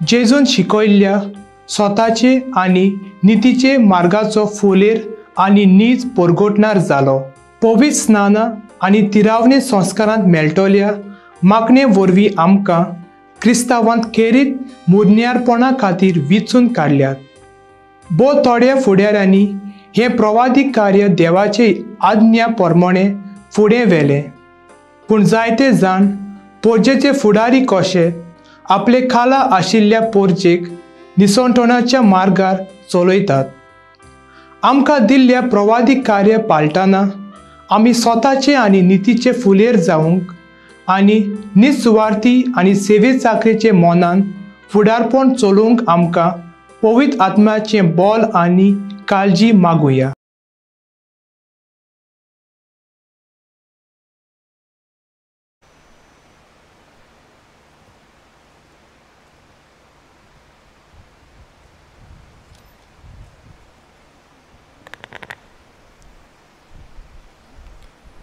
जेजून शिकयल्ल्या स्वताचे आनी नितीचे मार्गाचो फुलेर आनी नीज परगोटणार जालो। पवित्र स्नान आनी तिरावणे संस्कारांत मेळटल्या मागणे वरवीं आमकां क्रिस्तांवांत खेरीत मुर्न्यारपणा खातीर विचून काडल्यात। भोव थोड्या फुडाऱ्यांनी हे प्रवादीक कार्य देवाचे आज्ञा प्रमाणे फुडें व्हेलें, पूण जायते जाण पोरजेचे फुडारी कशे आपले खाला आशिल्ल्या पोरजेक निसंतोणाच्या मार्गार चलयतात। आमकां दिल्ल्या प्रवादीक कार्य पाळटना आमी स्वताचे आनी नितीचे फुलेर जावंक आनी निस्वार्थी आनी सेवे चाकरेचे मोनान फुडारपण चलोवंक आमकां पवित्र आत्म्याचें बोल आनी काळजी मागुया।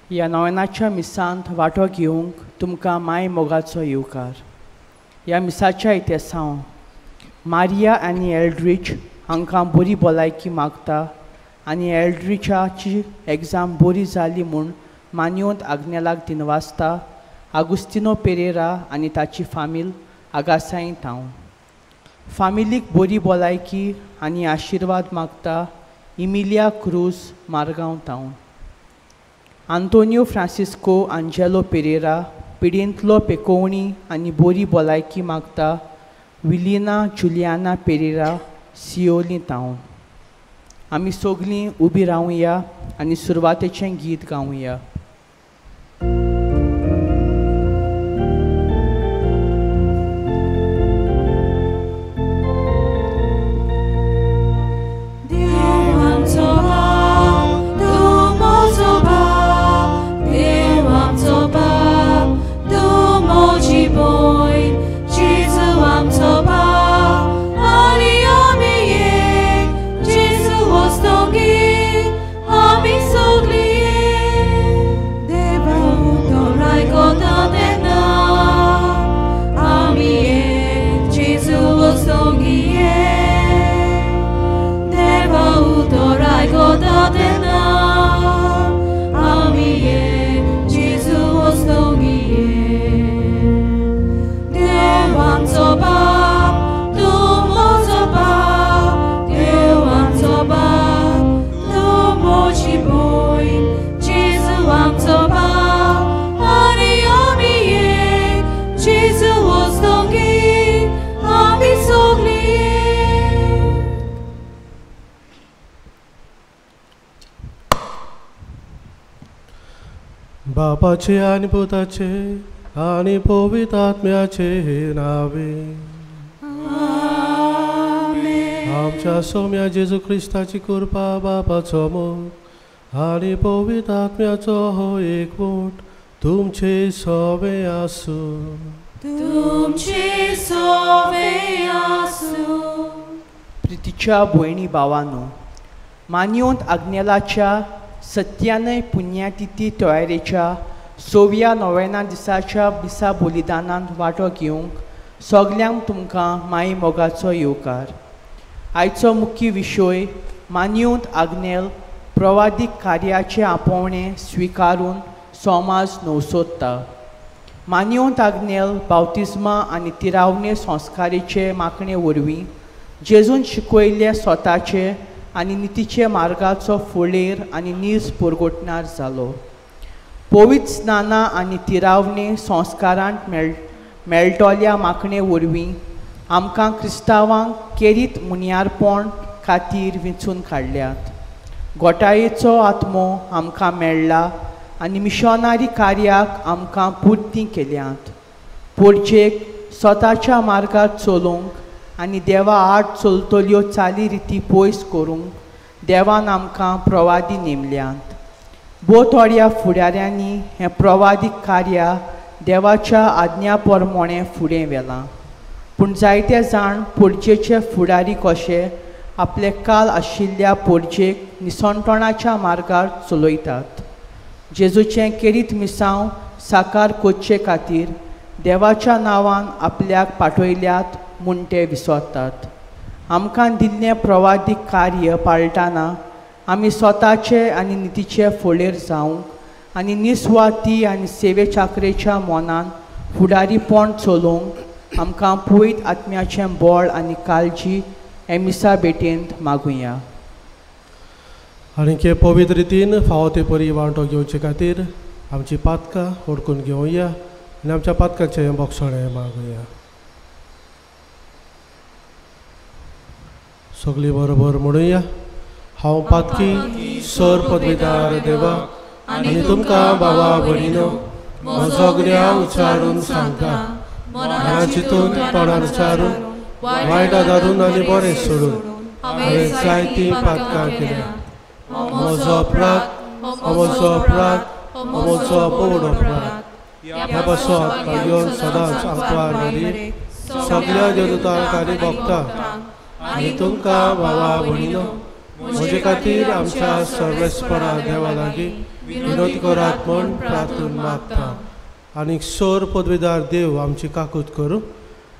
ह्या नोवेनाच्या मिसांत वांटो घेवंक तुमकां माय मोगाचो येवकार। ह्या मिसाच्या इतिहासांत मारिया आनी एल्ड्रीच हांकां बरी भलायकी मागता आनी एल्ड्रिचाची एग्जाम बरी जाली म्हूण मानियोंत आग्नेलाक दिनवासता आगुस्तिनो पेरेरा आनी ताची फामील आगासाय थांव। फामिलीक बरी भलायकी आनी आशिर्वाद मागता इमिलिया क्रूज मारगांव थांव। आंतोनियो फ्रांसिस्को आंजेलो पेरेरा पिडींतलो पेकोवणी आनी बरी भलायकी मागता विलिना जुलियाना पेरेरा सियोली थांव। आमी सगळीं उबी रावुया आनी सुरवातेचें गीत गावुया। बापाचे आनी पुताचे आनी पवित्र आत्म्याचे नावे आमच्या सोम्या जेजू क्रिस्ताची कृपा बापाचो मोग आनी पवित्र आत्म्याचो हो एकवट तुमचे सोवे आसूं। प्रितीच्या भयणी भावांनो, मानियोंत आग्नेलाच्या सत्यानय पुण्यातिथी तयारेच्या 6व्या नोवेना दिसाच्या बिसा बलिदानांत वांटो घेवंक सगल्यांक तुमकां माई मोगाचो येवकार। आयचो मुख्य विशय मानियोंत आग्नेल प्रवादीक कार्याचे आपोवणें स्विकारून समाज नवसोदता। मानियोंत आग्नेल बावतिस्मा आनी तिरावणे संस्काराचे मागणे वरवीं जेजून शिकयल्ल्या स्वताचे आनी नितीचे मार्गाचो फुडेर आनी नीज परगोटणार जालो। पवित्र स्नाना आनी तिरावणे संस्कारांत मेळटल्या मागणे वरवीं आमकां क्रिस्तांवांक खेरीत मुनियारपण खातीर वेंचून काडल्यात। गोठायेचो आत्मो आमकां मेळ्ळा आनी मिशनारी कार्याक आमकां पुर्ती केल्यात। पोरचेक स्वताच्या मार्गार चलोवंक आनी देवा आड चलतल्यो चाली रिती पयस करूंक देवान आमकां प्रवादी नेमल्यात। भोव थोड्या फुडाऱ्यांनी हें प्रवादीक कार्य देवाच्या आज्ञा प्रमाणे फुडें व्हेलां, पूण जायते जाण पोरचेचे फुडारी कशे आपले काल आशिल्ल्या पोरचेक निसंतोणाच्या मार्गार चलयतात। जेजूचें खेरीत मिसांव साकार करचे खातीर देवाच्या नांवान आपल्याक पाठयल्यात म्हूण ते विसरतात. आमकां दिल्लें प्रवादीक कार्य पाळटना आमी स्वताचे आनी नितीचे फोळेर जावंक आनी निस्वार्थी आनी सेवे चाकरेच्या मोनान फुडारीपण चलोवंक आमकां पवित्र आत्म्याचें बळ आनी काळजी हे मिसा भेटेंत मागुया. आनी हे पवित्र रितीन फावो ते परी वांटो घेवचे खातीर आमची पातकां ओडकून घेवया आनी आमच्या पातकाचें बोक्षणें मागुया. सगळीं बरोबर म्हणुया. हांव पातकी सर पदवीदार देवा आनी तुमकां बाबा भयणीनो म्हजो गुन्यांव उच्चारून सांगता. मना चिंतून तोंडार उच्चारून वायट आदारून आनी बरें सोडून हांवें जायतीं पातकां केल्या. म्हजो अपराध म्हजो अपराध म्हजो बोड अपराध. ह्या पासो हातपाक घेवन सदांच आंकवार घाली सगळ्या देवदूतांक आनी भक्तांक आनी तुमकां बाबा भयणीनो म्हजे खातीर आमच्या सर्वेस्परा देवा लागीं विनोद करात म्हूण प्रार्थून मागता. आनी सोर पदवीदार देव आमची काकूत करूं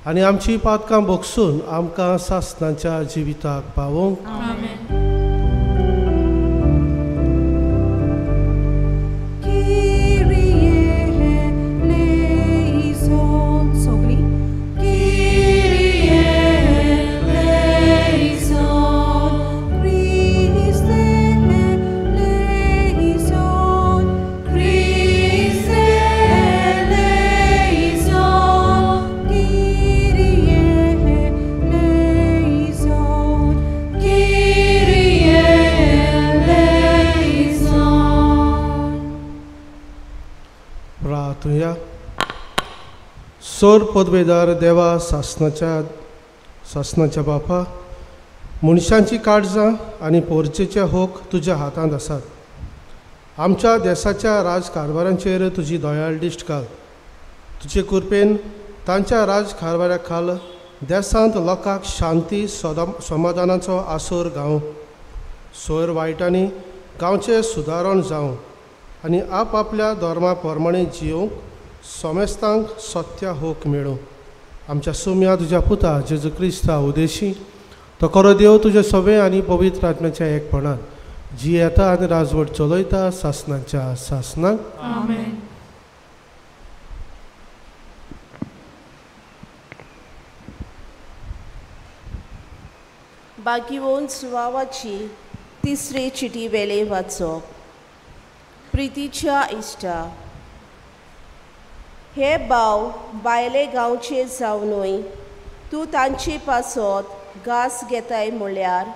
आनी आमची पातकां भोगसून आमकां सासणाच्या जिविताक पावोवंक. सोर पदवेदार देवा सासणाच्या बापा मनशांची काळजां आनी पोरचेचे होक तुज्या हातांत आसात. आमच्या देशाच्या राजकारभारांचेर तुजी दयाळ दिश्ट घाल. तुजे कृपेन तांच्या राजकारभारा खाल देशांत लोकांक शांती समाधानाचो आसोर गावं. सोर वायटांनी गांवचें सुदारण जावं आनी आपआपल्या धर्मा प्रमाणे जियोंक सोमेस्तांक सत्य होक मेळूं. आमच्या सुम्या तुज्या पुता जेजू क्रिस्ता उदेशी तो खरो देव तुजे सवे आनी पवित्र आत्म्याच्या एकपणान जी येता आनी राजवट चलयता सासणाच्या सासणाक. आमेन. बागीवोन सुवावाची तिसरी चिटी वेले वाचप. प्रितीच्या इश्टा हे भाव बायले गांवचे जावनूय तूं तांचे पासत घास घेताय म्हळ्यार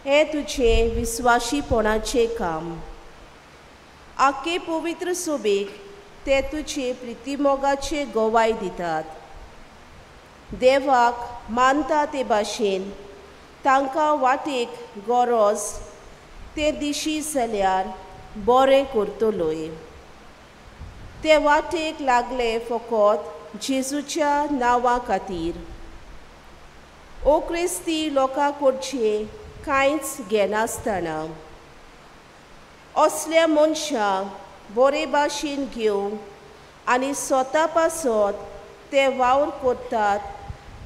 हे तुजे विस्वाशीपणाचें काम. आख्खे पवित्र सोबेक ते तुजे प्रितीमोगाचे गोवाय दितात. देवाक मानता ते भाशेन तांकां वाटेक गरज ते दिशी जाल्यार बरें करतलोय. ते वाटेक लागले फकत जेजूच्या नांवा खातीर. ओ क्रिस्ती लोकां कडचे कांयच घेनासतना असल्या मनशांक बरे भाशेन घेवंक आनी स्वता पासत ते वावर करतात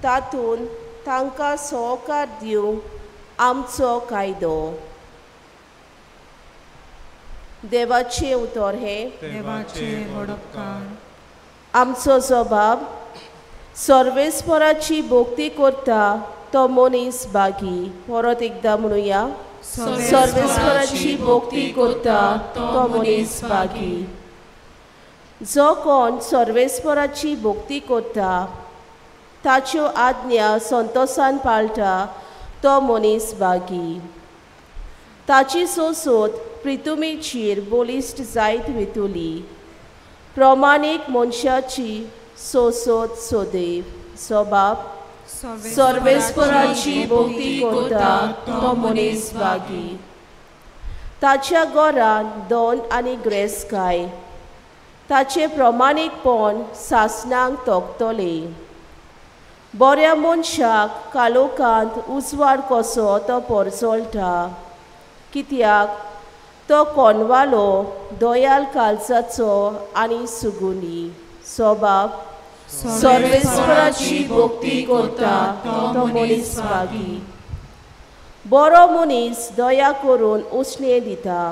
तातूंत तांकां सहकार दिवंक आमचो कायदो. देवाचे उतर हे देवाचे वडपकार. आमचो जबाब सर्वेस्पराची भोक्ती करता तो मनीस बागी. परत एकदा म्हणुया. सर्वेस्पराची भोक्ती करता तो मनीस बागी. जो कोण सर्वेस्पराची भोक्ती करता ताच्यो आज्ञा संतोषान पाळटा तो मनीस बागी. ताची सोसोत प्रितुमेचेर बोलिश्ट जायत वेतुली. प्रमाणीक मनशाची सोसोत सोदेव. जबाब सर्वेस्पराची भोक्ती करता तो मनीस बागी. ताच्या घरान दोन आनी ग्रेसकाय ताचे प्रमाणीकपण सासणांक तोखतले. बऱ्या मनशाक कालोखांत उजवाड कसो तो परसोळटा कित्याक तो कोणवालो दोयाल काळजाचो आनी सुगुनी. जबाब सर्वेस्पराची भक्ती करता तो मनीस भागी. बरो मनीस दया करून उसणे दिता.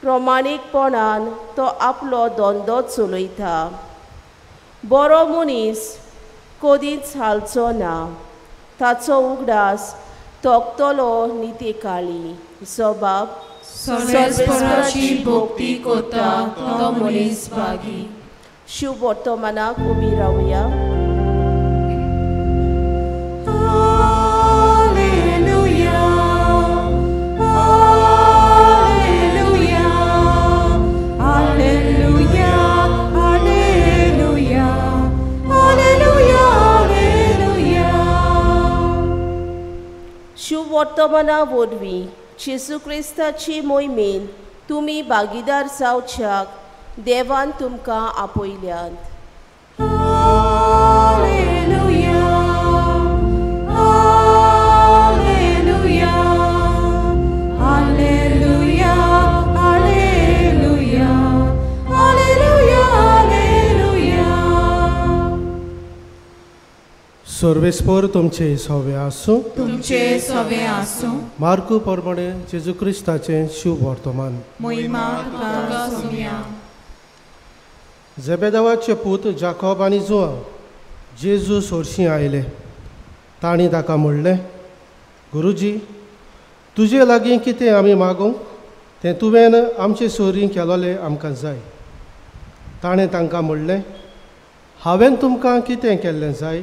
प्रमाणीकपणान तो आपलो धंदो चलयता. बरो मनीस कधीच हालचो ना. ताचो उगडास तोगतलो निते काळी. जबाब सर्वेस्पराची भक्ती करता तो मनीस भागी. शुभ वर्तमानाक उबी रावया. शुभ वर्तमाना वरवीं जेजू क्रिस्ताची मोहिमेन तुमी भागीदार जावच्याक देवान तुमकां आपयल्यात. सर्वेस्पर तुमचे सवे आसूं. तुमचे सवे आसूं. मार्कू प्रमाणे जेजू क्रिस्ताचें शुभ वर्तमान. महिमा तुका सोम्या. जेबेदावाचे पूत जाकोब आनी जुआ जेजू सोरशीं आयले. तांणी ताका म्हणलें, गुरुजी, तुजे लागीं कितें आमी मागूंक तें तुवें आमचे सोयरीं केलोलें आमकां जाय. ताणें तांकां म्हणलें, हांवें तुमकां कितें केल्लें जाय?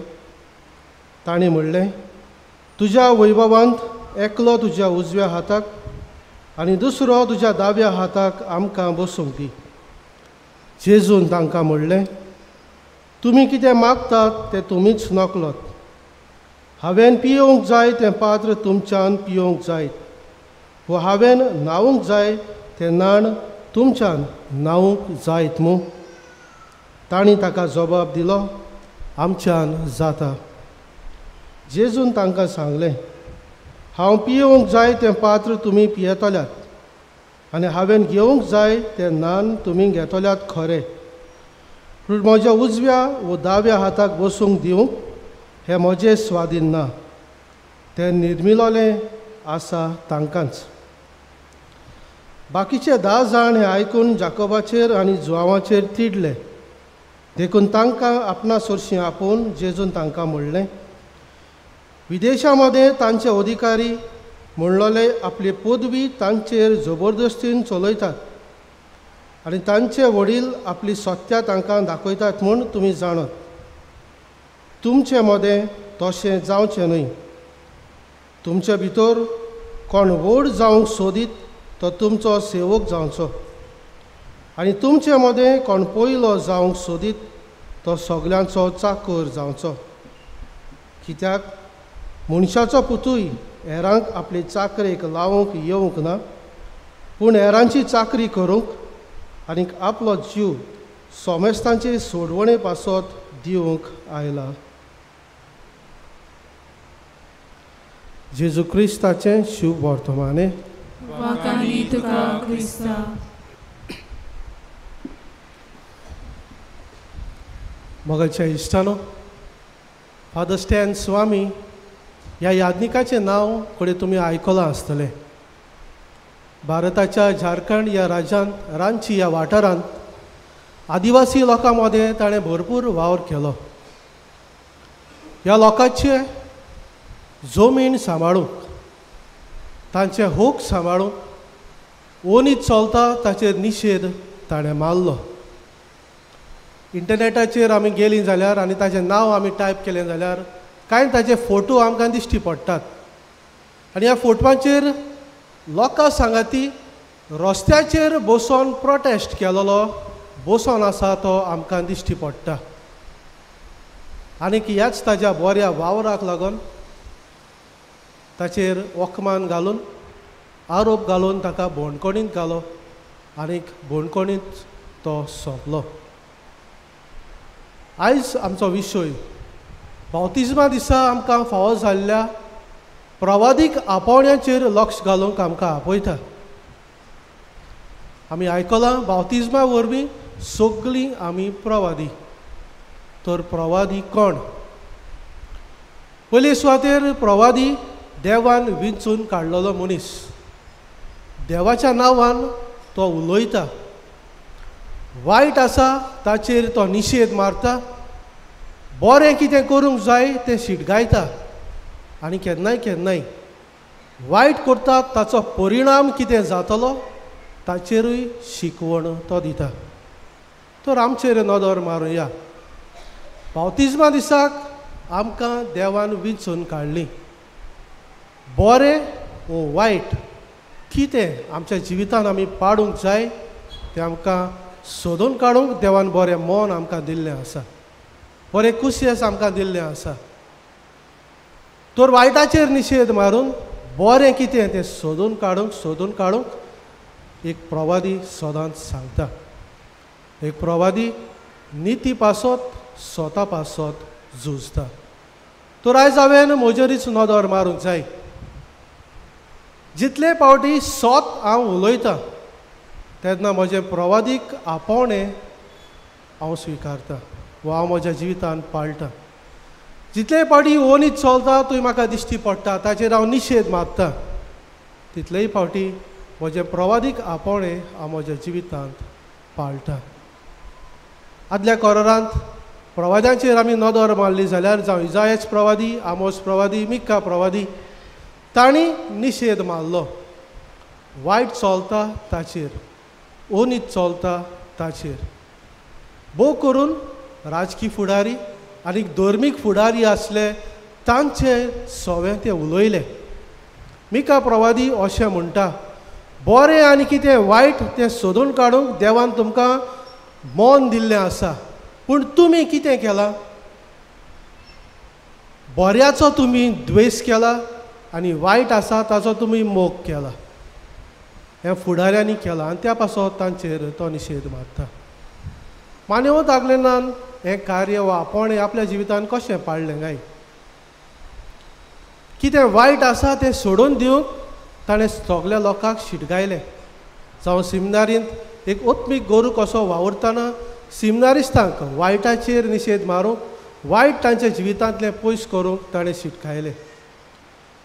ताणें म्हणलें, तुज्या वैभवांत एकलो तुज्या उजव्या हाताक आनी दुसरो तुज्या दाव्या हाताक आमकां बसूंक दी. जेजून तांकां म्हणलें, तुमी कितें मागतात तें तुमीच नकलोत. हांवें पियोवंक जाय तें पात्र तुमच्यान पियोवंक जायत, वो हांवें न्हावूंक जाय तें नाण तुमच्यान न्हावूंक जायत मूं. तांणी ताका जबाब दिलो, आमच्यान जाता. जेजून तांकां सांगलें, हांव पियोवंक जाय तें पात्र तुमी पियेतल्यात आनी हांवें घेवंक जाय तें नान तुमी घेतल्यात खरें, पूण म्हज्या उजव्या वो दाव्या हाताक बसूंक दिवंक हें म्हजें स्वाधीन ना. तें निर्मिलोलें आसा तांकांच. बाकीचे 10 जाण हें आयकून जाकोबाचेर आनी जुआवाचेर तिडले. देखून तांकां आपणा सोरशीं आपोवन जेजून तांकां म्हणलें, विदेशामध्ये तांचे अधिकारी म्हणलोले आपली पदवी तांचेर जबरदस्तीन चलयतात आनी तांचे वडील आपली सत्या तांकां दाखयतात म्हूण तुमी जाणत. तुमचे मदें तशें जावचें न्हय. तुमचे भितर कोण व्हड जावंक सोदीत तो तुमचो सेवक जावचो आनी तुमचे मदें कोण पयलो जावंक सोदीत तो सगल्यांचो चाकर जावचो. कित्याक मनशाचो पुतूय हेरांक आपले चाकरेक लावंक येवंक ना, पूण हेरांची चाकरी करूंक आनी आपलो जीव सोमेस्तांचे सोडवणे पासत दिवंक आयला. जेजू क्रिस्ताचें शुभ वर्तमाने. वाकानी तुका क्रिस्ता. मोगाच्या इश्टानो, फादर स्टॅन स्वामी ह्या याज्ञिकाचें नांव कडेन तुमी आयकलां आसतलें. भारताच्या झारखंड ह्या राज्यांत रांची ह्या वाठारांत आदिवासी लोकां मदें ताणें भरपूर वावर केलो. ह्या लोकांचे जमीन सांबाळूंक, तांचे हूक सांबाळूंक ओनीत चलता ताचेर निशेध ताणें मारलो. इंटरनेटाचेर आमी गेलीं जाल्यार आनी ताचें नांव आमी टायप केलें जाल्यार कांय ताचे फोटो आमकां दिश्टी पडटात. आनी ह्या फोटवांचेर लोकां सांगाती रस्त्याचेर बसून प्रोटेस्ट केलोलो बसून आसा तो आमकां दिश्टी पडटा. आनीक ह्याच ताच्या बऱ्या वावराक लागून ताचेर वखमान घालून आरोप घालून ताका बोणकोणींत घालो आनीक बोणकोणींत तो सोंपलो. आयज आमचो विशय बावतिजमा दिसा आमकां फावो जाल्ल्या प्रवादीक आपोवण्याचेर लक्ष घालूंक आमकां आपयता. आमी आयकलां बावतिजमा वरवीं सगळीं आमी प्रवादी. तर प्रवादी कोण? पयले सुवातेर प्रवादी देवान विंचून काडलेलो मनीस. देवाच्या नांवान तो उलयता. वायट आसा ताचेर तो निशेध मारता. बरें कितें करूंक जाय तें शिटगायता. आनी केन्नाय केन्नाय वायट करता ताचो परिणाम कितें जातलो ताचेरूय शिकवण तो दिता. तर आमचेर नदर मारुया. बावतिजमा दिसाक आमकां देवान विंचून काडली. बरें वो वायट कितें आमच्या जिवितान आमी पाडूंक जाय तें आमकां सोदून काडूंक देवान बरें मन आमकां दिल्लें आसा. बरें कुशेस आमकां दिल्लें आसा. तर वायटाचेर निशेध मारून बरें कितें तें सोदून काडूंक एक प्रवादी सदांच सांगता. एक प्रवादी निती पासत स्वता पासत झुजता. तर आयज हांवें म्हजेरूच नदर मारूंक जाय. जितले फावटी सोत हांव उलयतां तेन्ना म्हजें प्रवादीक आपोवणें हांव स्विकारतां वा हांव म्हज्या जिवितान पाळटां. जितले फावटी ओनीत चलता थंय म्हाका दिश्टी पडटा ताचेर हांव निशेध मारतां तितलेय फावटी म्हजें प्रवादीक आपोवणें हांव म्हज्या जिवितांत पाळटां. आदल्या कोरांत प्रवाद्यांचेर आमी नदर मारली जाल्यार जावं इजायास प्रवादी, आमोस प्रवादी, मिका प्रवादी तांणी निशेध मारलो वायट चलता ताचेर, ओनीत चलता ताचेर. भोव करून राजकीय फुडारी आनी धर्मीक फुडारी आसले तांचे सवें ते उलयले. मिका प्रवादी अशें म्हणटा, बरें आनी कितें वायट तें सोदून काडूंक देवान तुमकां मन दिल्लें आसा. पूण तुमी कितें केलां? बऱ्याचो तुमी द्वेस केला आनी वायट आसा ताचो तुमी मोग केला. हें फुडाऱ्यांनी केलां आनी त्या पासत तांचेर तो निशेध मारता. मानेव दागलेनान हें कार्य वा आपोवणें आपल्या जिवितान कशें पाळलें काय? कितें वायट आसा तें सोडून दिवंक ताणें सगल्या लोकांक शिटगायलें. जावं सिमिनारींत एक ओत्मीक गोरू कसो वावुरतना सिमिनारिस्तांक वायटाचेर निशेध मारूंक, वायट तांच्या जिवितांतलें पयस करूंक ताणें शिटकायलें.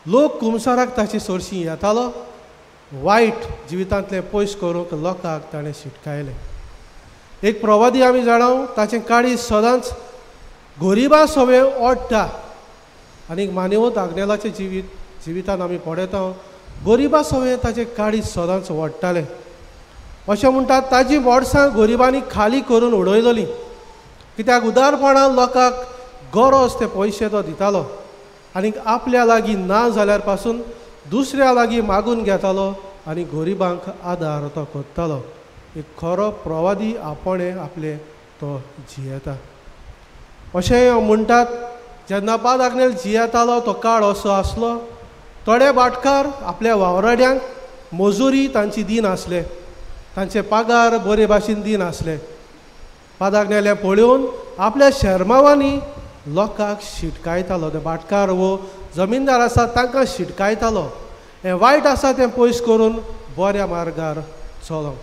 लोक कुमसाराक ताची सोरशीं येतालो, वायट जिवितांतलें पयस करूंक लोकांक ताणें शिटकायलें. एक प्रवादी आमी जाणाव ताचें काळीज सदांच गरिबां सवें ओडटा. आनी मानेवत आग्नेलाचें जिवितान आमी पळयता गरिबां सवें ताचें काळीज सदांच ओडटालें. अशें म्हणटात ताजी वर्सां गरिबांनी खाली करून उडयलोलीं. कित्याक उदारपणान लोकांक गरज ते पयशे तो दितालो आनी आपल्या लागीं ना जाल्यार पासून दुसऱ्या लागीं मागून घेतालो आनी गरिबांक आदार तो करतालो. एक खरो प्रवादी आपोवणें आपलें तो जियेता. अशें म्हणटात जेन्ना पाद आग्नेल जियेतालो तो काळ असो आसलो, थोडे भाटकार आपल्या वावराड्यांक मजुरी तांची दिन आसले, तांचे पागार बरे भाशेन दिन आसले. पाद आग्नेलें पळोवन आपल्या शर्मावांनी लोकांक शिटकायतालो. ते भाटकार वो जमीनदार आसा तांकां शिटकायतालो. हें वायट आसा तें पयस करून बऱ्या मार्गार चलोवंक.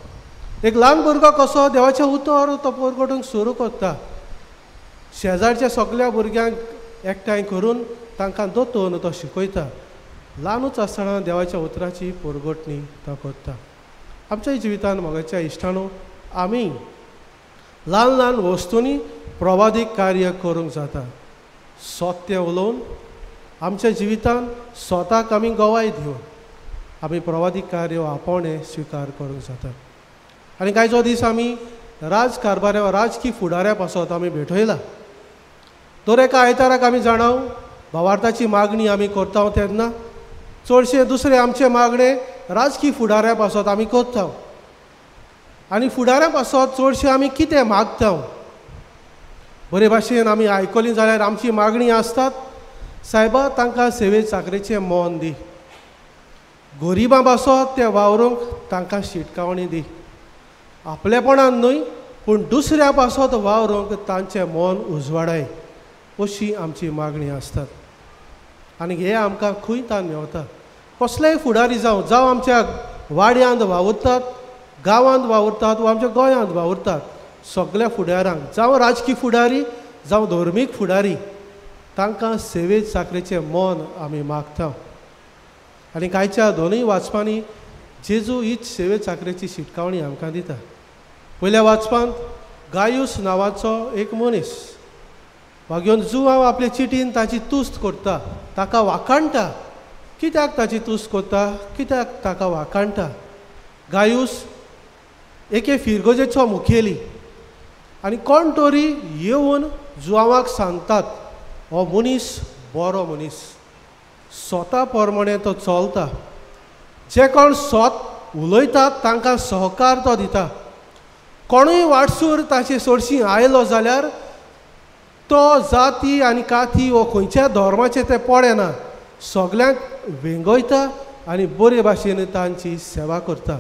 एक ल्हान भुरगो कसो देवाचें उतर तो परगटूंक सुरू करता. शेजारच्या सगल्या भुरग्यांक एकठांय करून तांकां दोतोवन तो शिकयता. ल्हानूच आसतना देवाच्या उतराची परगटणी तो करता. आमच्या जिवितान मोगाच्या इश्टानो आमी ल्हान ल्हान वस्तूंनी प्रवादीक कार्य करूंक जाता. सत्य उलोवन आमच्या जिवितान स्वताक आमी गोवाय दिवन आमी प्रवादीक कार्य आपोवणें स्विकार करूंक जाता. आनी कांयचो दीस आमी राजकारभाऱ्या वा राजकीय फुडाऱ्या पासत आमी भेटयला. दर एका आयताराक आमी जाणाव भावार्थाची मागणी आमी करता तेन्ना चडशे दुसरे आमचे मागणे राजकीय फुडाऱ्या पासत आमी करता. आनी फुडाऱ्या पासत चडशे आमी कितें मागता? बरे भाशेन आमी आयकली जाल्यार आमची मागणी आसतात, सायबा तांकां सेवे चाकरेचें मोन दी. गरिबां पासत ते वावरूंक तांकां शिटकावणी दी. आपलेपणान न्हय पूण दुसऱ्या पासत वावरूंक तांचें मन उजवाडाय. अशी आमची मागणी आसतात. आनी हे आमकां खंयतान मेवता. कसलेय फुडारी जावं आमच्या वाड्यांत वावुरतात, गांवांत वावुरतात वा आमच्या गोंयांत वावुरतात, सगल्या फुडाऱ्यांक जावं राजकीय फुडारी जावं धर्मीक फुडारी तांकां सेवे साखरेचें मन आमी मागता. आनी कांयच्या दोनूय वाचपांनी जेजू हीच सेवे साखरेची शिटकावणी आमकां दिता. पयल्या वाचपांत गायूस नांवाचो एक मनीस वा घेवन जुवांव आपले चिटीन ताची तुस्त करता, ताका वाखाणटा. कित्याक ताची तुस्त करता, कित्याक ताका वाखाणटा? गायूस एके फिरगोजेचो मुखेली आनी कोण तरी येवन जुवांवाक सांगतात हो मनीस बरो मनीस, स्वता प्रमाणे तो चलता. जे कोण स्वत उलयतात तांकां सहकार तो दिता. कोणूय वाटसूर ताचे चडशीं आयलो जाल्यार तो जाती आनी काती वो खंयच्या धर्माचें तें पडेना, सगल्यांक वेंगयता आनी बरे भाशेन तांची सेवा करता.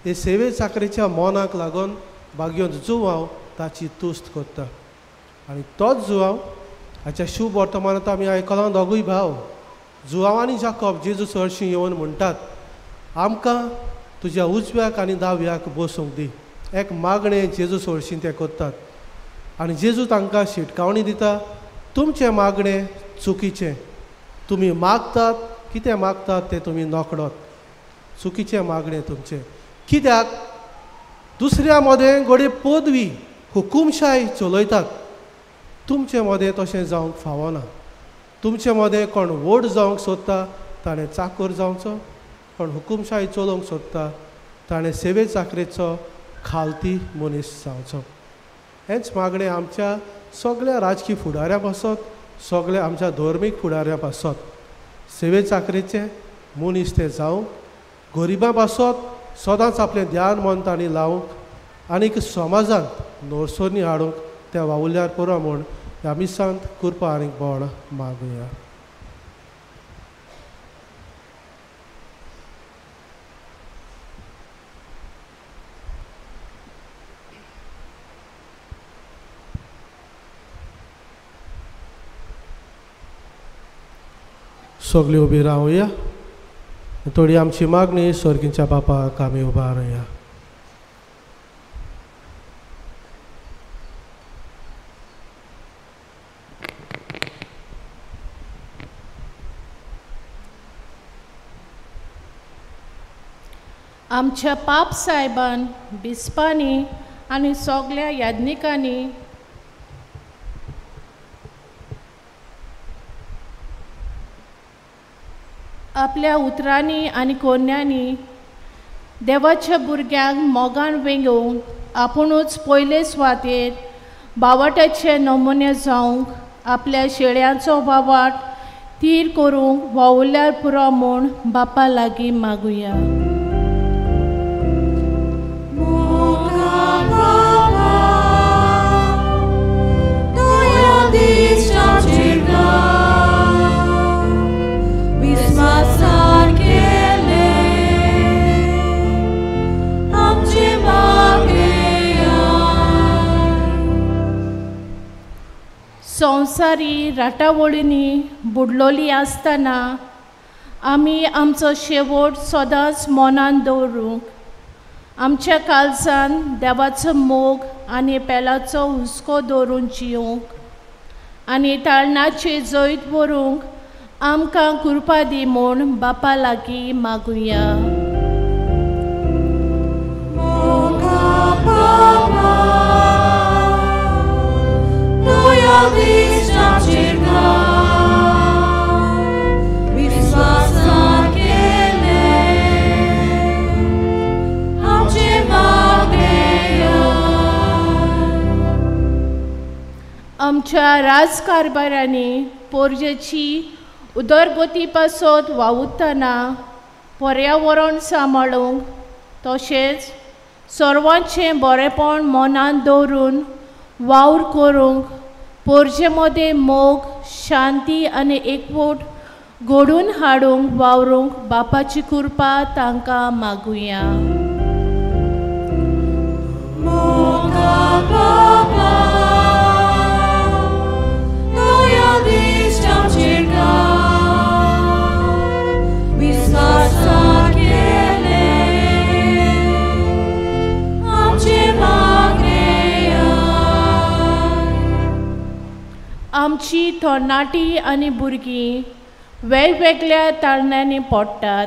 हे सेवे साखरेच्या मोनाक लागून बागयोन जुवांव ताची तुस्त करता. आनी तोच जुवांव हाच्या शुभ वर्तमानांत आमी आयकलां दोगूय भाव जुवांव आनी जाकोब जेजू चडशीं येवन म्हणटात आमकां तुज्या उजव्याक आनी दाव्याक बसूंक दी. एक मागणें जेजू चडशीं ते करतात आनी जेजू तांकां शिटकावणी दिता. तुमचें मागणें चुकीचें, तुमी मागतात कितें मागतात तें तुमी नोकडोत. चुकीचें मागणें तुमचें. कित्याक दुसऱ्या मदें घोडे पदवी हुकूमशाय चलयतात. तुमचे मदें तशें जावंक फावना. तुमचे मदें कोण व्हड जावंक सोदता ताणें चाकर जावचो, कोण हुकूमशाय चलोवंक सोदता ताणें सेवे चाकरेचो खालती मनीस जावचो. हेंच मागणें आमच्या सगळ्या राजकीय फुडाऱ्यां पासत, सगळ्या आमच्या धर्मीक फुडाऱ्यां पासत. सेवे चाकरेचे मनीस ते जावंक, गरिबां पासत सदांच आपलें ध्यान मन तांणी लावंक आनीक समाजांत नोरसोनी हाडूंक त्या वावुरल्यार पुरो म्हूण ह्या मिसांत कृपा आनीक बोण मागुया. सगळीं उबी रावया. थोडी आमची मागणी सर्गीच्या बापाक आमी उबारया. आमच्या पाप साहेबान बिस्पांनी आनी सगळ्या याज्ञिकांनी आपल्या उतरांनी आनी कोन्यांनी देवाच्या भुरग्यांक मोगान वेंगोवंक आपुणूच पयले सुवातेर बावाटाचे नमुने जावंक आपल्या शेळ्यांचो बावाट तीर करूंक वावुरल्यार पुरो म्हूण बापा लागीं मागुया. संवसारी राटावळींनी बुडलोली आसतना आमी आमचो शेवट सदांच मनान दवरूंक, आमच्या काळजान देवाचो मोग आनी पेलाचो हुस्को दवरून जियोंक आनी ताळणाचे जैत व्हरूंक आमकां कृपा दी म्हूण बापा लागीं मागुया. आमच्या राजकारभारांनी पोरजेची उदरगती पासत वावुरतना पर्यावरण सांबाळूंक तशेंच सर्वांचें बरेपण मनान दवरून वावर करूंक पोरजे मदें मोग, शांती आनी एकवट घडून हाडूंक वावरूंक बापाची कृपा तांकां मागुया. तरणाटी आनी भुरगीं वेगवेगळ्या तारण्यांनी पडटात.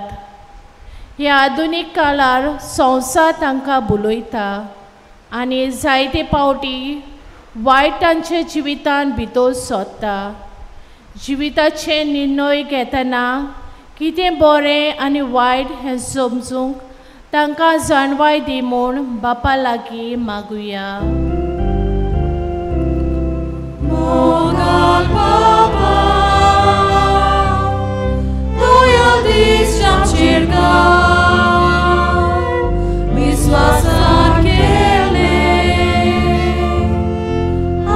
ह्या आधुनीक काळार संवसार तांकां बुलयता आनी जायते पावटी वायटांच्या जिवितान भितर सोदता. जिविताचे निर्णय घेतना कितें बरें आनी वायट हें समजूंक तांकां जाणवाय दी म्हूण बापा लागीं मागुया. मोगाल बाबा, दोयाल दीस आमचेर घाल, विस्वासान केले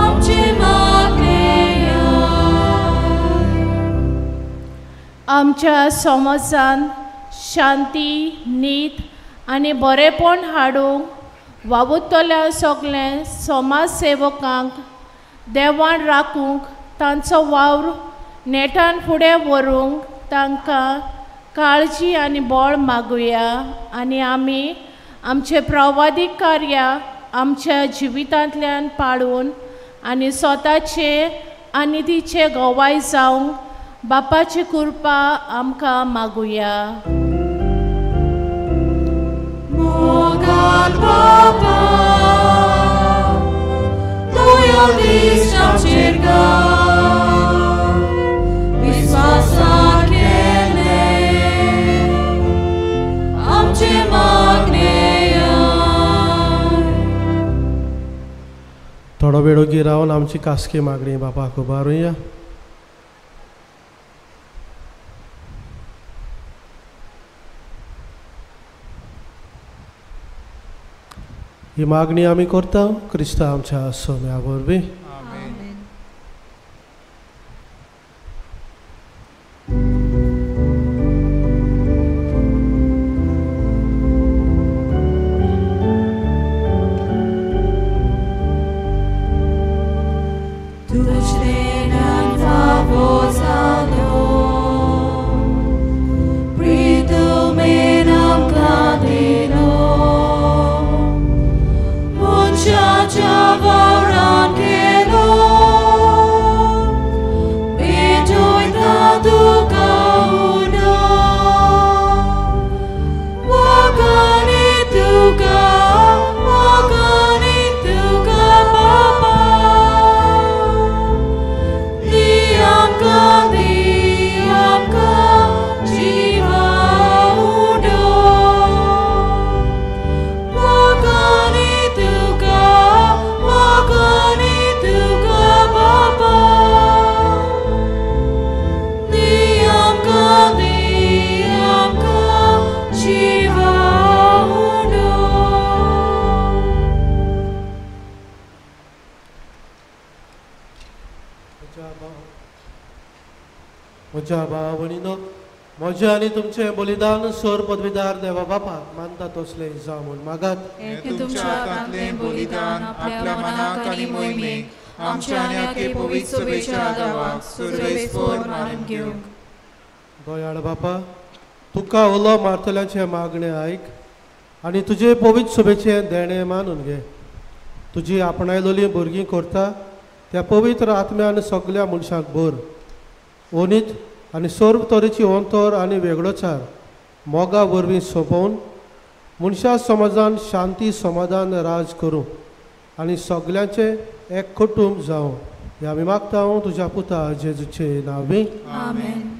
आमचे मागणे आमच्या समाजान शांती, नीत आनी बरेपण हाडूंक वावुरतल्या सगळे समाज सेवकांक देवान राखूंक तांचो वावर नेटान फुडें व्हरूंक तांकां काळजी आनी बळ मागुया. आनी आमी आमचे प्रवादीक कार्य आमच्या जिवितांतल्यान पाळून आनी स्वताचे आनी तिचे गोवाय जावंक बापाची कृपा आमकां मागुया. मोगाल बाबा, दोयाल दीस आमचेर घाल, विस्वासान केले आमचे मागणे थोडो वेळ ओगी रावन आमची कासकी मागणी बापाक उबारुया. ही मागणी आमी करता क्रिस्ता आमच्या सोम्या वरवीं. म्हज्या भावा भयणीनो, म्हजें आनी तुमचें बलिदान सोर पदवीदार देवा बापाक मानता तसलें जावं म्हूण मागात. हे तुमच्या हातांतलें बलिदान आपल्या मनाक आनी मोहिमेक आमच्या आनी आख्खे पवित्र सभेच्या आदाराक सर्वेस्पर मानून घेवंक. दयाळ बापा, तुका उलो मारतल्याचें मागणें आयक आनी तुजे पवित्र सभेचें देणें मानून घे. तुजी आपणायलोलीं भुरगीं करता त्या पवित्र आत्म्यान सगळ्या मनशांक भर. ओनीत आनी सर्व तरेची अंतर आनी वेगळोचार मोगा वरवीं सोंपोवन मनशा समाजान शांती समाधान राज करूं आनी सगळ्यांचे एक कुटुंब जावं हें आमी मागता तुज्या पुता जेजूचे नांवी. आमेन.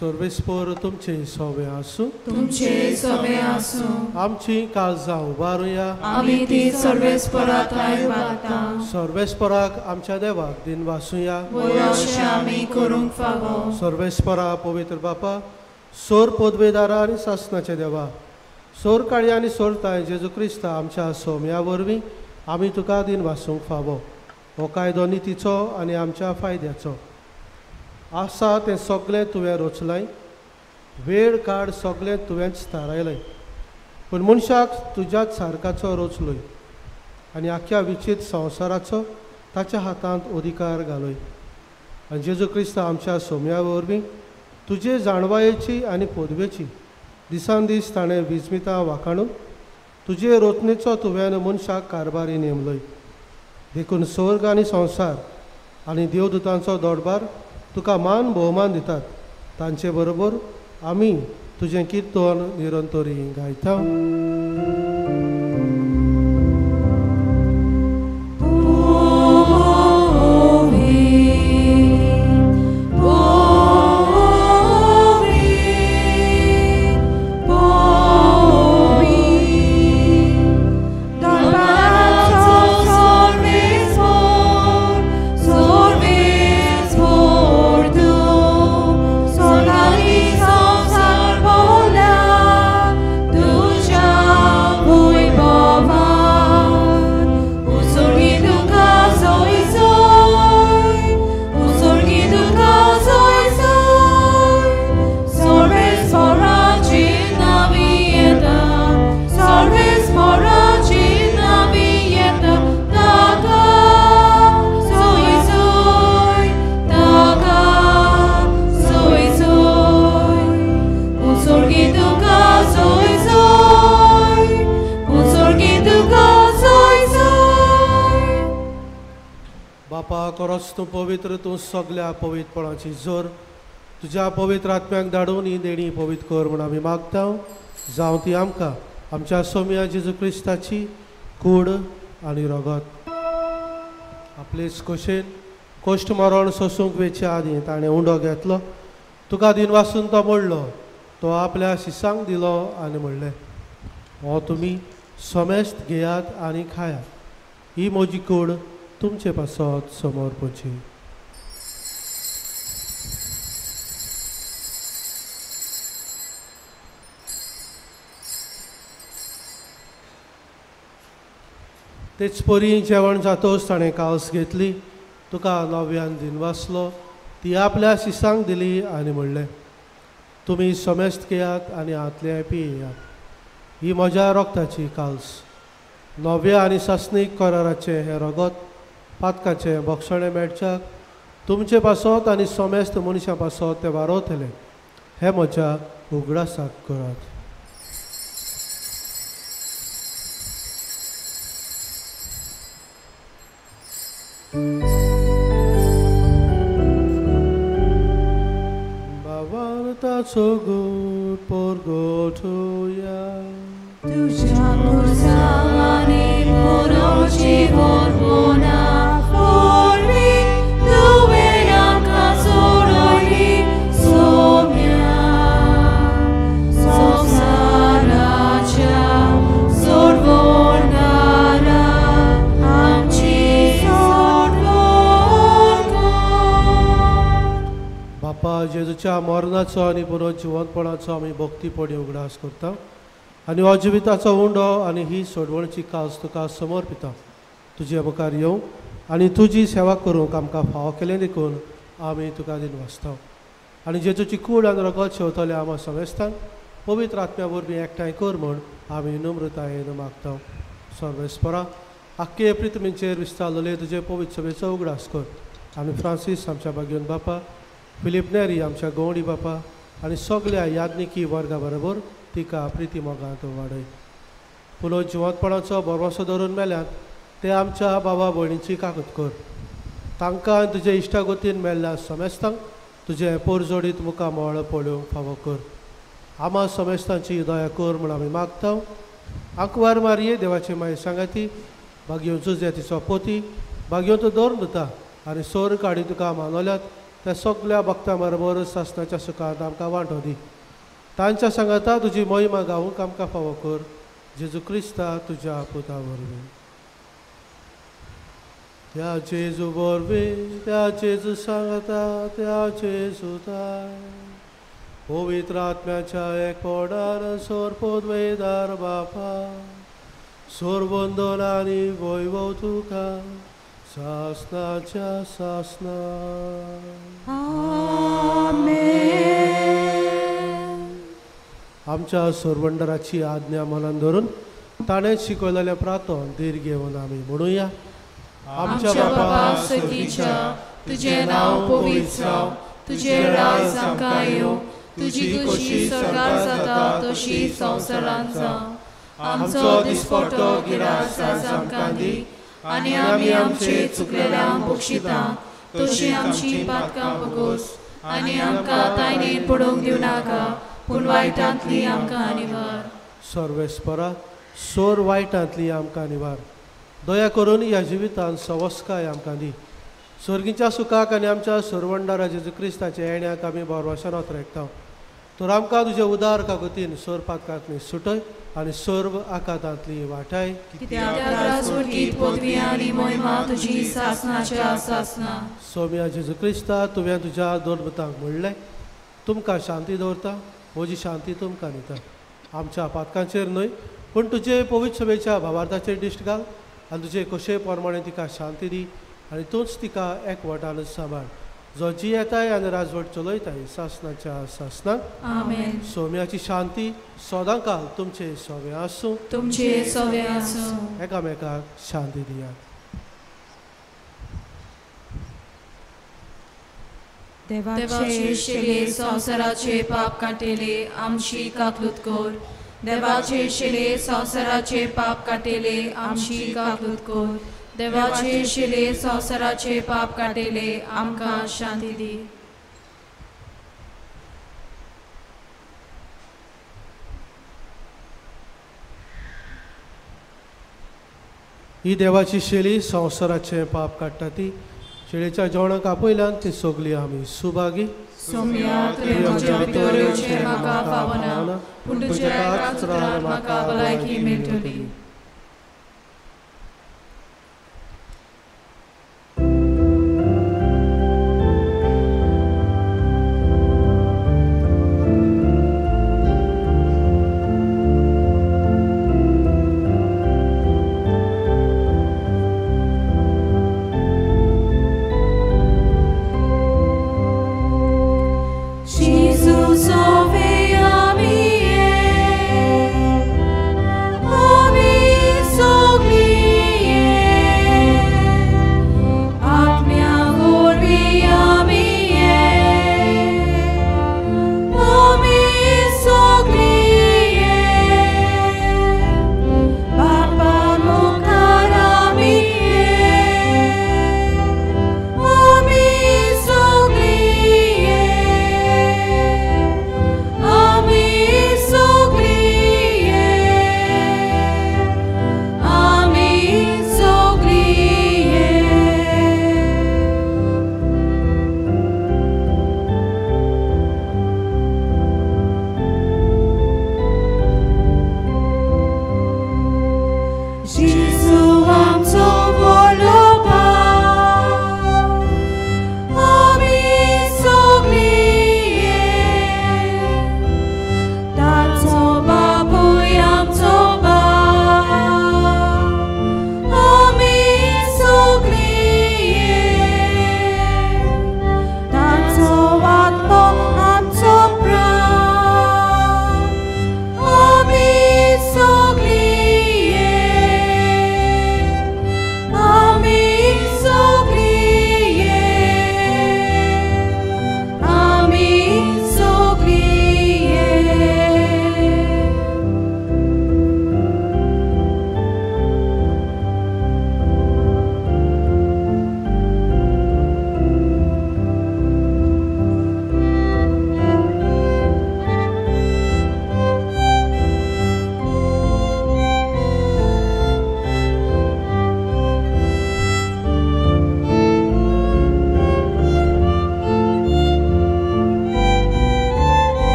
सर्वेस्पर तुमचे सोवे आसूं. तुमचे सोवे आसूं. आमची काळजां उबारुया. आमी ती सर्वेस्पराक मागता. सर्वेस्पराक आमच्या देवाक दिन वासुया. अशें आमी करूंक फावो. सर्वेस्परा पवित्र बापा, सोर पदवेदारा आनी सासणाचे देवा, सोर काळी आनी सोरताय जेजू क्रिस्ता आमच्या सोम्या वरवीं आमी तुका दिन वासूंक फावो. हो कायदो नितीचो आनी आमच्या फायद्याचो आसा तें सगळें तुवें रचलाय. वेळ काड सगळें तुवेंच थारायलय. पूण मनशाक तुज्याच सारकाचो रचलोय आनी आख्या विचित संवसाराचो ताच्या हातांत अधिकार घालय. आनी जेजू क्रिस्ता आमच्या सोम्या वरवीं तुजे जाणवायेची आनी पदवेची दिसान दीस ताणें विस्मितां वाखाणून तुजे रोतनेचो तुवें मनशाक कारभारी नेमलोय. देखून स्वर्ग आनी संवसार आनी देवदूतांचो दरबार तुका मान भोवमान दितात. तांचे बरोबर आमी तुजें किर्तन निरंतरी गायता. खरोच तूं पवित्र, तूं सगल्या पवित्रपणाची जोर तुज्या पवित्र आत्म्याक धाडून ही देणी पवित्र कर म्हूण आमी मागता. जावं ती आमकां आमच्या सोम्या जेजू क्रिस्ताची कूड आनी रगत. आपलेच कशेन कोश्ट मरण सोसूंक वेच्या आदीं ताणें उंडो घेतलो. तुका दिन वासून तो मोडलो. तो आपल्या शिसांक दिलो आनी म्हणलें, हो तुमी सोमेस्त घेयात आनी खायात. ही म्हजी कूड तुमचे पासत समोर पोची. तेच परी जेवण जातोच ताणें काळस घेतली. तुका नव्यान दिन वासलो. ती आपल्या शिसांक दिली आनी म्हणलें, तुमी सोमेस्त घेयात आनी आतले पियेयात. ही म्हज्या रोगताची काळस. नव्या आनी सासणीक कराराचें हें रगत पातकाचें भक्षणें मेळच्याक तुमचे पासत आनी सोमेस्त मनशां पासत ते वारवतले. हे म्हज्या उगडासाक करात. बाबाताचो गोड परगोठुया. तुझ्या कुर्सावाने मोरोची वर्बोना फोडली. तुवें आमकां सोडली सोम्या. संवसाराच्या सोडवणारा आमची सोडवण कर. बापा जेजूच्या मरणाचो आनी पुनर्जिवंतपणाचो आमी भक्तीपणी उगडास करता. आनी हो जिविताचो उंडो आनी ही सोडवणची कास तुका समर्पिता. तुजे मुखार येवं आनी तुजी सेवा करूंक आमकां फाव केलें देखून आमी तुका दिन वाचता. आनी जेजूची कूड आनी रगत शेवतले आमा समेस्तांक पवित्र आत्म्या वरवीं एकठांय कर म्हूण आमी नम्रतायेन मागता. सर्वेस्परा आख्खे प्रितमेचेर विस्तारलेले तुजे पवित्र सभेचो उगडास कर. आनी फ्रांसीस आमच्या भाग्यवन बापा, फिलीप नेरी आमच्या गवंडी बापा आनी सगल्या याज्ञिकी वर्गा बरोबर तिका प्रिती मोगांत वाडय. पुनर्जिवंतपणाचो बरवसो धरून मेल्यात ते आमच्या बाबा भयणीची काकूत कर. तांकां तुजे इश्टागोतीन मेल्ल्या समेस्तांक तुजे पोरजोडीत मुखामळ पळोवंक फावो कर. आमा समेस्तांची दया कर म्हूण आमी मागता. आंकवार मारये देवाचे माय सांगाती, भाग्यो जुजे तिचो पोती, भाग्यो तूं दोर दिता आनी सोर काडी तुका मानवल्यात त्या सगल्या भक्तां बरोबर सासणाच्या सुखांत आमकां वांटो दी. तांच्या सांगाता तुजी महिमा गावूंक आमकां फावो कर. जेजू क्रिस्ता तुज्या पुता वरवीं. त्या जेजू वरवीं, त्या जेजू सांगाता, त्या जेजू ताय पवित्र आत्म्याच्या एकपणान सोरपोद्वेदार बापा सोरवंदन आनी वैभव तुका सासणाच्या सासणा. आमच्या सोरवंडराची आज्ञा मनान धरून ताणें शिकयलेलें प्रार्थन धीर घेवन आमी म्हणुया. आमच्या बापा सगळीच्या तुजें नांव पवित्र जावं. तुजें राज आमकां येवं. तुजी कशी स्वर्गार जाता तशी संवसारांत जावं. आमचो दिसपट्टो गिरास आज आमकां दी आनी आमी आमचे चुकलेल्यांक बक्षिता तशी आमची पातकां बगोस आनी आमकां तायनेन पडूंक दिव नाका पूण वायटांतली आमकां निवार सर्वेस्परा सोर वायटांतली आमकां निवार दया करून ह्या जिवितांत सवस्काय आमकां दी सर्गीच्या सुखाक आनी आमच्या सर्वंडारा जेजू क्रिस्ताच्या येण्याक आमी भरवशान वतरेकता तर आमकां तुजे उदार कागतीन सोर पातकांतली सुटय आनी सर्व आकांतांतली वाटाय सोम्या जेजू क्रिस्ता तुवें तुज्या दोनमतांक म्हणलें तुमकां शांती दवरता म्हजी शांती तुमकां दिता आमच्या पातकांचेर न्हय पूण तुजे पवित्र सभेच्या भावार्थाचेर दिश्ट घाल आनी तुजे कशे प्रमाणे तिका शांती दी आनी तूंच तिका एकवटान सांबाळ जो जी येताय आनी राजवट चलयताय सासनाच्या सासनाक आमेन सोम्याची शांती सदांकाल तुमचे सोवे आसूं एकामेकाक शांती दियात देवाचे शेले संवसाराचे पाप काटेले आमची काकलूत कोर देवाचे शेले संवसाराचे पाप काटेले आमची काकलूत कोर देवाचे शेले संवसाराचे पाप काटेले आमकां शांती दी ही देवाची शेली संवसाराचे पाप काडटा ती शेळेच्या जेवणाक आपयल्यान ती सोगली आमी सुभागी सोम्या तुवें म्हज्या भितर येवचें म्हाका फावना पूण तुज्या एकाच रान म्हाका भलायकी मेळटली Ami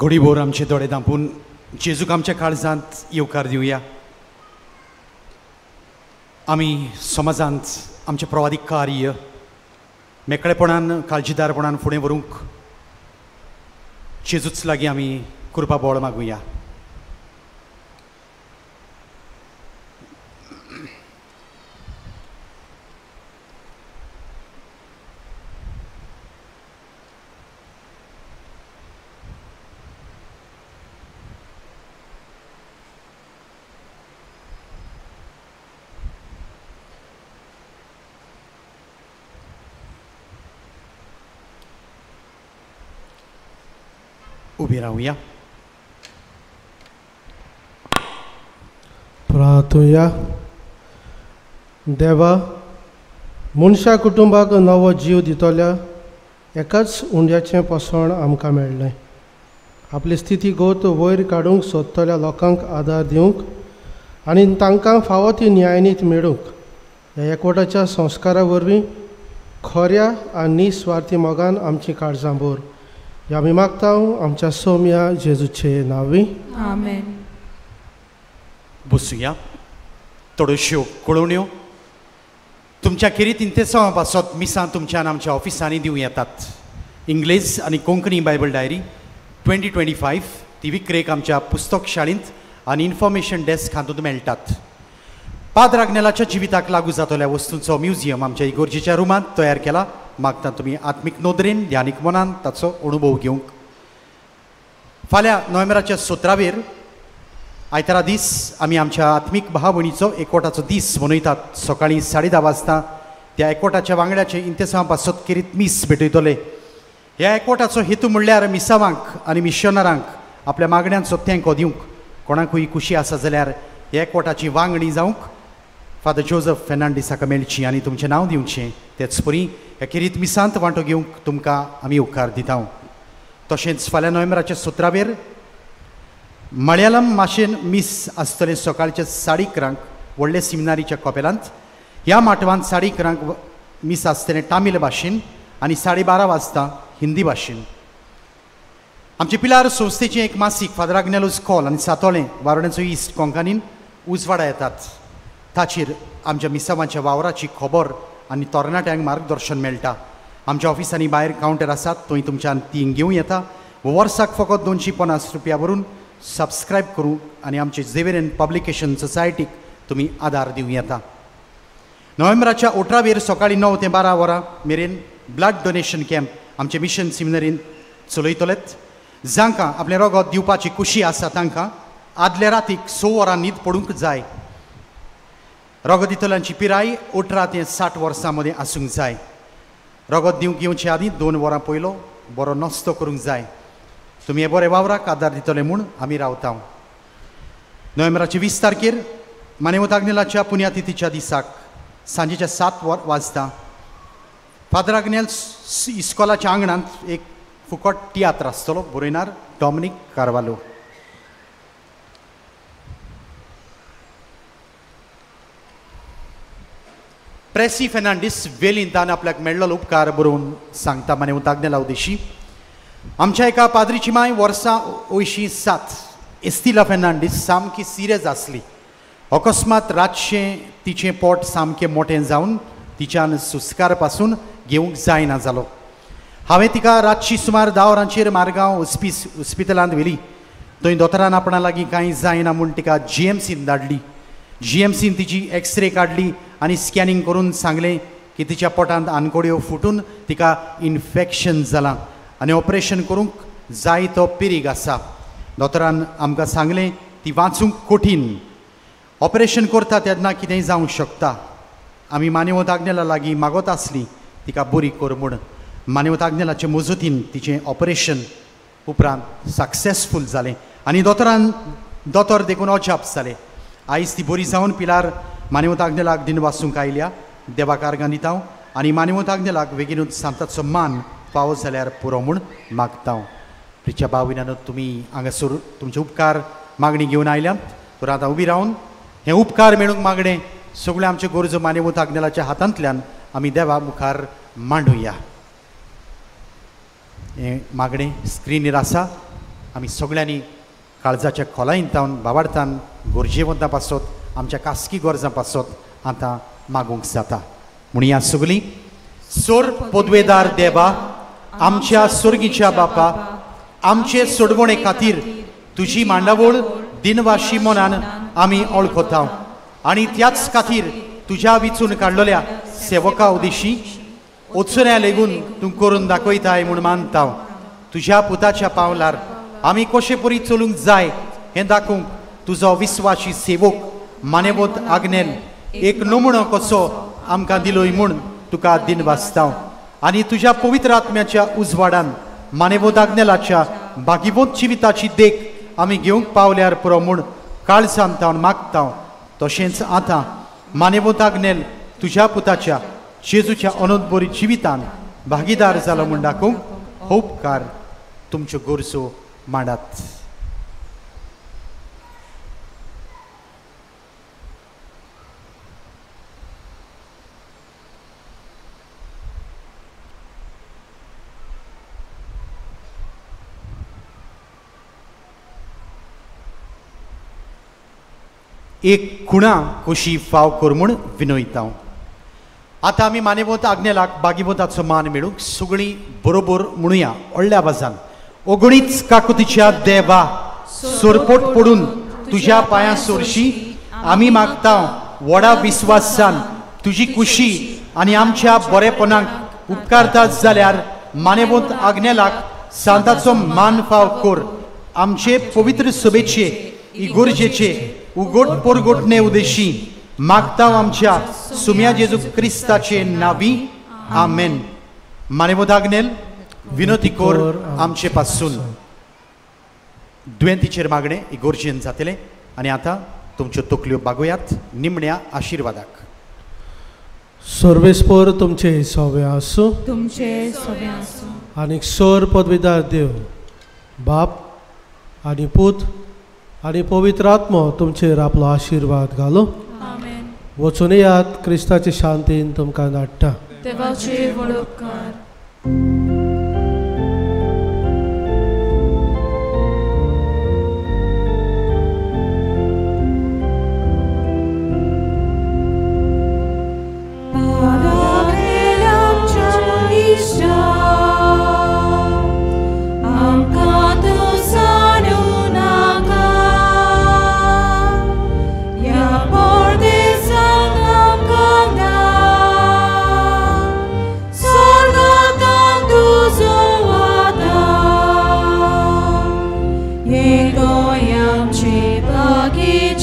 घोडीभोर आमचे दोळे धांपून जेजूक आमच्या काळजांत येवकार दिवया. आमी समाजांत आमचे प्रवादीक कार्य मेकळेपणान काळजीदारपणान फुडें व्हरूंक जेजूच लागीं आमी कृपा बोळ मागुया. उबी रावया. प्रार्थुया. देवा, मनशा कुटुंबाक नवो जीव दितल्या एकाच उंड्याचें पसण आमकां मेळ्ळें. आपली स्थिती गोत वयर काडूंक सोदतल्या लोकांक आदार दिवंक आनी तांकां फावो ती न्यायनीत मेळूंक ह्या एकवटाच्या संस्कारा वरवीं खऱ्या आनी निस्वार्थी मोगान आमची काळजां भर. ह्या आमी मागतां आमच्या सौम्या जेजूचे नांवी. आमेन. बसूया. थोड्योश्यो कळोवण्यो तुमच्या खेरीत इंतेसांवा पासत मिसां तुमच्यान आमच्या ऑफिसांनी दिवं येतात. इंग्लीश आनी कोंकणी बायबल डायरी 2025 ती विक्रेक आमच्या पुस्तक शाळेंत आनी इन्फॉर्मेशन डेस्क हातूंत मेळटात. पाद्र आग्नेलाच्या जिविताक लागू जातल्या वस्तूंचो म्युजियम आमच्या इगोर्जेच्या रुमांत तयार केला. मागता तुमी आत्मीक नोदरेन ध्यानीक मनान ताचो अणुभव घेवंक. फाल्यां नोव्हेंबराच्या 17वेर आयतारा दीस आमी आमच्या आत्मीक भाव भयणीचो एकवटाचो दीस मनयतात. सकाळीं 10:30 वाजता त्या एकवटाच्या वांगड्याचे इंतेसांव पासत खेरीत मीस भेटयतले. ह्या एकवटाचो हेतू म्हणल्यार मिसावांक आनी मिशनरांक आपल्या मागण्यांचो तेंको दिवंक. कोणाकूय खुशी आसा जाल्यार ह्या एकवटाची वांगडी जावंक फादर जोझफ फेर्नांडीसाका मेळची आनी तुमचें नांव दिवचें. तेच परी ह्या खेरीत मिसांत वांटो घेवंक तुमकां आमी उपकार दिता. तशेंच फाल्यां नोव्हेंबराच्या 17वेर मलयालम भाशेन मीस आसतलें सकाळच्या 11:30 व्हडले सिमिनारीच्या कपेलांत. ह्या माटवांत 11:30 मीस आसतलें तामील भाशेन आनी 12:30 वाजता हिंदी भाशेन. आमचे पिलार संस्थेचें एक मासीक फादर आग्नेलोज कॉल आनी सातोळें वारोड्याचो इस्ट कोंकणीन उजवाडा येतात. ताचेर आमच्या मिसावांच्या वावराची खबर आनी तरणाट्यांक मार्गदर्शन मेळटा. आमच्या ऑफिसांनी भायर कावंटर आसात, थंय तुमच्यान ती घेवं येता. वर्साक फकत 250 रुपया भरून सबस्क्रायब करूं आनी आमचे झेवियरियन पब्लिकेशन सोसायटीक तुमी आदार दिवं येता. नोव्हेंबराच्या 18वेर सकाळीं 9 ते 12 वरां मेरेन ब्लड डोनेशन कॅम्प आमचे मिशन सिमिनरीन चलयतलेत. जांकां आपलें रगत दिवपाची खुशी आसा तांकां आदले रातीक 6 वरां न्हीद पडूंक जाय. रगत दितल्यांची पिराय 18 ते 60 वर्सां मदें आसूंक जाय. रगत दिवंक येवचे आदीं 2 वरां पयलो बरो नस्तो करूंक जाय. तुमी हे बरे वावराक आदार दितले म्हूण आमी रावता. नोव्हेंबराच्या 20 तारखेर मानेवत आग्नेलाच्या पुण्यतिथीच्या दिसाक सांजेच्या 7 वाजता फादर आग्नेल इस्कॉलाच्या आंगणांत एक फुकट तियात्र आसतलो. बरयणार डॉमिनिक कार्वालो. प्रेसी फेर्नांडीस वेलिंतान आपल्याक मेळ्ळलो उपकार बरोवन सांगता मानेवत आग्नेला उदेशी. आमच्या एका पाद्रीची माय वर्सां 87 एस्तिला फेर्नांडीस सामकी सिरियस आसली. अकस्मात रातचें तिचें पोट सामकें मोटें जावन तिच्यान सुस्कार पासून घेवंक जायना जालो. हांवें तिका रातची सुमार 10 वरांचेर मारगांव हॉस्पिटलांत व्हेली. थंय दोतोरान आपणा लागीं कांय जायना म्हूण तिका GMCन धाडली. GMCन तिची एक्सरे काडली आनी स्कॅनिंग करून सांगलें की तिच्या पोटांत आनकोड्यो फुटून तिका इन्फेक्शन जालां आनी ऑपरेशन करूंक जाय तो पिरीग आसा. दोतोरान आमकां सांगलें ती वाचूंक कठीण. ऑपरेशन करता तेन्ना कितेंय जावंक शकता. आमी मानेवत आग्नेला लागीं मागत आसलीं तिका बरी कर म्हूण. मानेवत आग्नेलाचे मजतीन तिचें ऑपरेशन उपरांत सक्सेसफूल जालें आनी दोतोर देखून अजाप जाले. आयज ती बरी जावन पिलार मानेवत आग्नेलाक दिनवासूंक आयल्या. देवाक आर्गां दिता आनी मानेवत आग्नेलाक बेगीनूच सांताचो मान पावो जाल्यार पुरो म्हूण मागता. प्रिच्या भाविनांनो, तुमी हांगासर तुमचे उपकार मागणी घेवन आयल्यात. तर आतां उबी रावन हे उपकार मेळूंक मागणें सगळ्यो आमच्यो गरजो मानेवत आग्नेलाच्या हातांतल्यान आमी देवा मुखार मांडुया. हे मागणें स्क्रिनीर आसा. आमी सगळ्यांनी काळजाच्या खोलायेंतावन बाबार्थान गरजेवंतां पासत आमच्या खासगी गरजां पासत आतां मागूंक जाता. म्हणून ह्या सगळीं सोर पदवेदार देवा, आमच्या सुर्गीच्या बापा, आमचे सोडवणे खातीर तुजी मांडावळ दिनवाशी मनान आमी वळखता आनी त्याच खातीर तुज्या विचून काडलेल्या सेवका उदेशी वचुऱ्या लेगून तूं करून दाखयताय म्हूण मानता. तुज्या पुताच्या पावलार आमी कशे परी चलूंक जाय हें दाखोवंक तुजो विस्वासी सेवक मानेवत आग्नेल एक नमुनो कसो आमकां दिलोय म्हूण तुका दिनवासता. आनी तुज्या पवित्र आत्म्याच्या उजवाडान मानेवत आग्नेलाच्या बागीवंत जिविताची देख आमी घेवंक पावल्यार पुरो म्हूण काळजांत मागता. तशेंच आतां मानेवत आग्नेल तुज्या पुताच्या जेजूच्या अनंतबरी जिवितान भागीदार जालो म्हूण दाखोवंक हो उपकार तुमच्यो गरजो मांडात. एक खुणा कशी फाव कर म्हूण विनयता. आतां आमी मानेवत आग्नेलाक बागीवंताचो मान मेळूंक सगळीं बरोबर म्हणुया व्हडल्या आवाजान. ओगणीच काकुतीच्या देवा, सोरपोट पडून तुज्या पांयां सोरशी आमी मागता व्हडा विस्वासान तुजी खुशी आनी आमच्या बरेपणाक उपकारतात जाल्यार मानेवत आग्नेलाक सांताचो मान फाव कर. आमचे पवित्र सभेचे इगोर्जेचे उगोट पोरगोटणे उदेशी मागता आमच्या सुम्या जेजू क्रिस्ताचे नावी. आमेन. मानेवत आग्नेल विनोती कोर आमचे पासून दुयेंतीचेर मागणे इगोर्जेन जातले. आनी आतां तुमच्यो तकल्यो बागोयात निमण्या आशिर्वादाक. सर्वेस्पर तुमचे सवे आसूं तुमचे सवे आसूं आनी सोर पदवीदार देव बाप आनी पूत आनी पवित्र आत्मो तुमचेर आपलो आशिर्वाद घालो. आमेन. वचून येयात क्रिस्ताचे शांतीन तुमकां धाडटा. देवाचे व्हड उपकार. Jego jam ci Bogi